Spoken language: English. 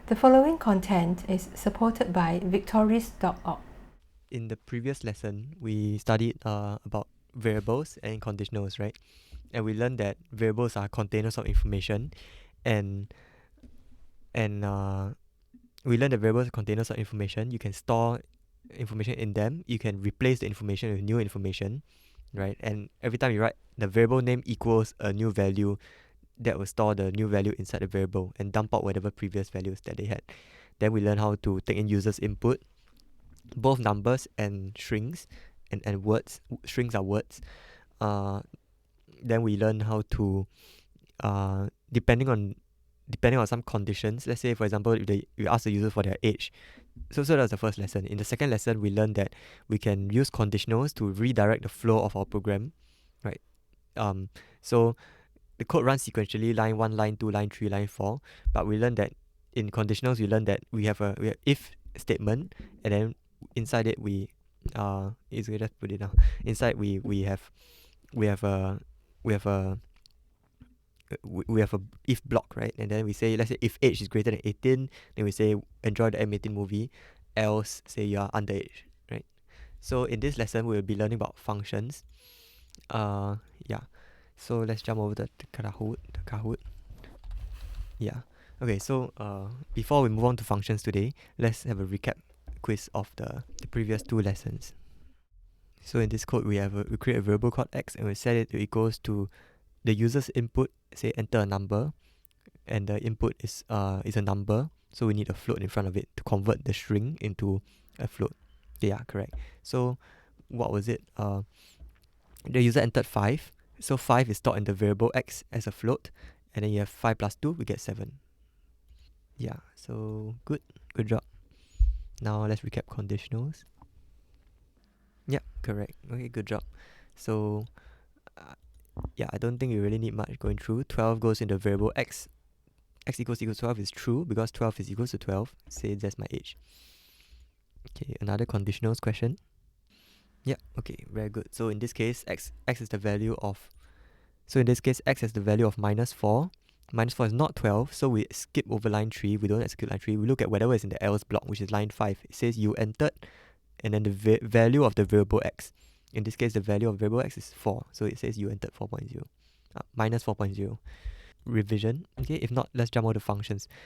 The following content is supported by victoris.org. In the previous lesson, we studied about variables and conditionals, right? And we learned that variables are containers of information, and and we learned that variables are containers of information. You can store information in them. You can replace the information with new information, right? And every time you write the variable name equals a new value, that will store the new value inside the variable and dump out whatever previous values that they had. Then we learn how to take in users' input, both numbers and strings, and words. Strings are words. Uh, then we learn how to uh, depending on depending on some conditions. Let's say, for example, if you ask the user for their age. So that's the first lesson. In the second lesson, we learned that we can use conditionals to redirect the flow of our program, right? So the code runs sequentially, line 1, line 2, line 3, line 4. But we learned that in conditionals, we learned that we have if statement, and then inside it it's okay, just put it down. Inside we have a we have a we have a if block, right? And then we say, let's say if age is greater than 18, then we say enjoy the M18 movie, else say you are underage, right? So in this lesson, we will be learning about functions. Yeah. So let's jump over to Kahoot. Yeah. Okay, so before we move on to functions today, let's have a recap quiz of the previous two lessons. So in this code, we create a variable called x, and we set it to equals to the user's input. Say enter a number, and the input is a number, so we need a float in front of it to convert the string into a float. Yeah, correct. So what was it? The user entered 5, so 5 is stored in the variable x as a float, and then you have 5 plus 2, we get 7. Yeah, so good job. Now let's recap conditionals. Yeah, correct. Okay, good job. So yeah, I don't think we really need much going through. 12 goes in the variable x. X equals 12 is true because 12 is equals to 12. Say that's my age. Okay, another conditionals question. Yeah, okay, very good. So in this case, x is the value of, so in this case, x is the value of minus 4. Minus 4 is not 12, so we skip over line 3. We don't execute line 3. We look at whatever is in the else block, which is line 5. It says you entered, and then the value of the variable x. In this case, the value of variable x is 4. So it says you entered 4.0. Minus 4.0. Revision. Okay, if not, let's jump over to functions.